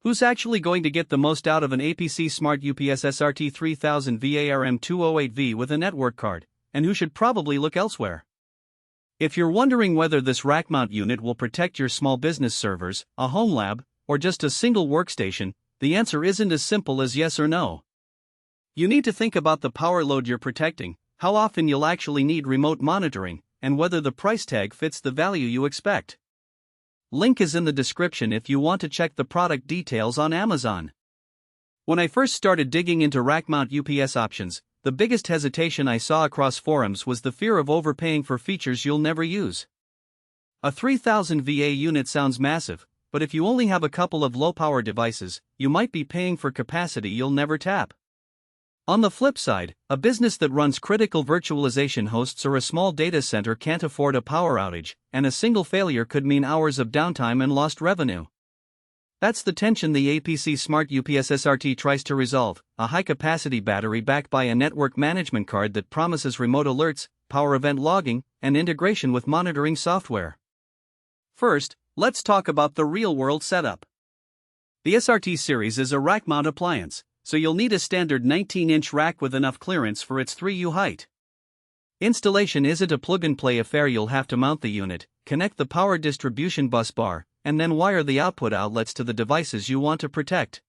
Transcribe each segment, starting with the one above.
Who's actually going to get the most out of an APC Smart UPS SRT 3000VA RM208V with a network card, and who should probably look elsewhere? If you're wondering whether this rack mount unit will protect your small business servers, a home lab, or just a single workstation, the answer isn't as simple as yes or no. You need to think about the power load you're protecting, how often you'll actually need remote monitoring, and whether the price tag fits the value you expect. Link is in the description if you want to check the product details on Amazon. When I first started digging into rack mount UPS options, the biggest hesitation I saw across forums was the fear of overpaying for features you'll never use. A 3000VA unit sounds massive, but if you only have a couple of low-power devices, you might be paying for capacity you'll never tap. On the flip side, a business that runs critical virtualization hosts or a small data center can't afford a power outage, and a single failure could mean hours of downtime and lost revenue. That's the tension the APC Smart UPS SRT tries to resolve: a high-capacity battery backed by a network management card that promises remote alerts, power event logging, and integration with monitoring software. First, let's talk about the real-world setup. The SRT series is a rack-mount appliance, so you'll need a standard 19-inch rack with enough clearance for its 3U height. Installation isn't a plug-and-play affair. You'll have to mount the unit, connect the power distribution bus bar, and then wire the output outlets to the devices you want to protect.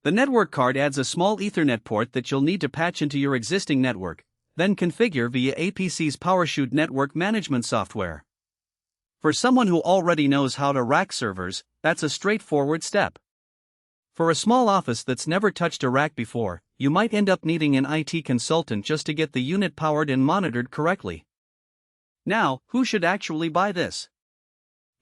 The network card adds a small Ethernet port that you'll need to patch into your existing network, then configure via APC's PowerShute network management software. For someone who already knows how to rack servers, that's a straightforward step. For a small office that's never touched a rack before, you might end up needing an IT consultant just to get the unit powered and monitored correctly. Now, who should actually buy this?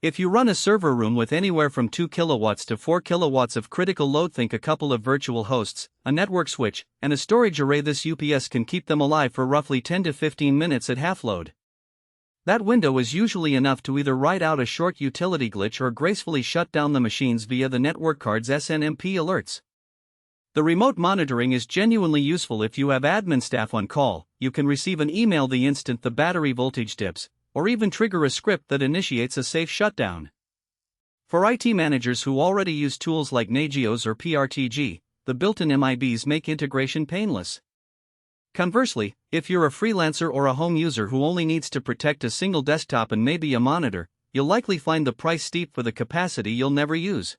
If you run a server room with anywhere from 2 kilowatts to 4 kilowatts of critical load, think a couple of virtual hosts, a network switch, and a storage array, this UPS can keep them alive for roughly 10 to 15 minutes at half load. That window is usually enough to either ride out a short utility glitch or gracefully shut down the machines via the network card's SNMP alerts. The remote monitoring is genuinely useful if you have admin staff on call. You can receive an email the instant the battery voltage dips, or even trigger a script that initiates a safe shutdown. For IT managers who already use tools like Nagios or PRTG, the built-in MIBs make integration painless. Conversely, if you're a freelancer or a home user who only needs to protect a single desktop and maybe a monitor, you'll likely find the price steep for the capacity you'll never use.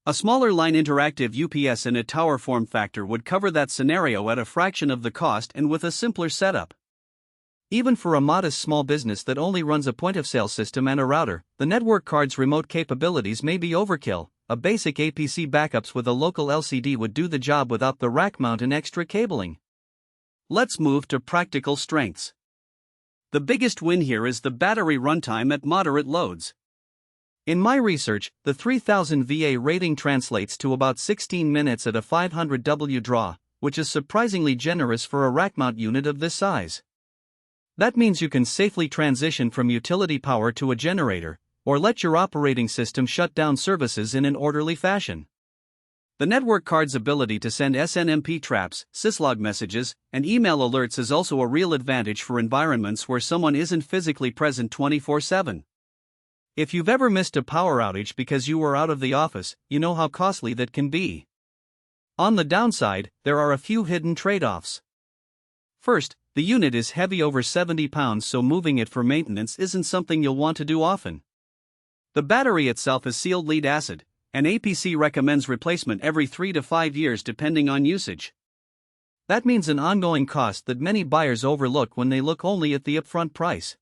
A smaller line interactive UPS in a tower form factor would cover that scenario at a fraction of the cost and with a simpler setup. Even for a modest small business that only runs a point-of-sale system and a router, the network card's remote capabilities may be overkill. A basic APC backups with a local LCD would do the job without the rack mount and extra cabling. Let's move to practical strengths. The biggest win here is the battery runtime at moderate loads. In my research, the 3000VA rating translates to about 16 minutes at a 500W draw, which is surprisingly generous for a rack mount unit of this size. That means you can safely transition from utility power to a generator, or let your operating system shut down services in an orderly fashion. The network card's ability to send SNMP traps, syslog messages, and email alerts is also a real advantage for environments where someone isn't physically present 24/7. If you've ever missed a power outage because you were out of the office, you know how costly that can be. On the downside, there are a few hidden trade-offs. First, the unit is heavy, over 70 pounds, so moving it for maintenance isn't something you'll want to do often. The battery itself is sealed lead acid, and APC recommends replacement every 3 to 5 years depending on usage. That means an ongoing cost that many buyers overlook when they look only at the upfront price.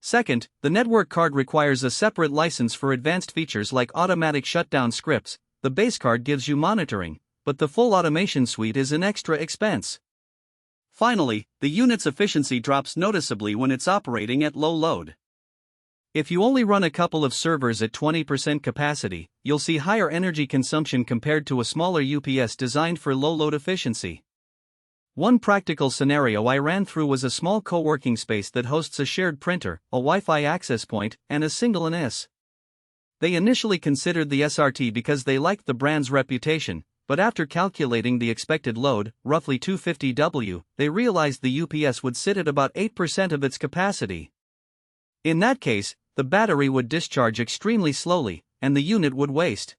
Second, the network card requires a separate license for advanced features like automatic shutdown scripts. The base card gives you monitoring, but the full automation suite is an extra expense. Finally, the unit's efficiency drops noticeably when it's operating at low load. If you only run a couple of servers at 20% capacity, you'll see higher energy consumption compared to a smaller UPS designed for low load efficiency. One practical scenario I ran through was a small co-working space that hosts a shared printer, a Wi-Fi access point, and a single NS. They initially considered the SRT because they liked the brand's reputation, but after calculating the expected load, roughly 250W, they realized the UPS would sit at about 8% of its capacity. In that case, the battery would discharge extremely slowly, and the unit would waste.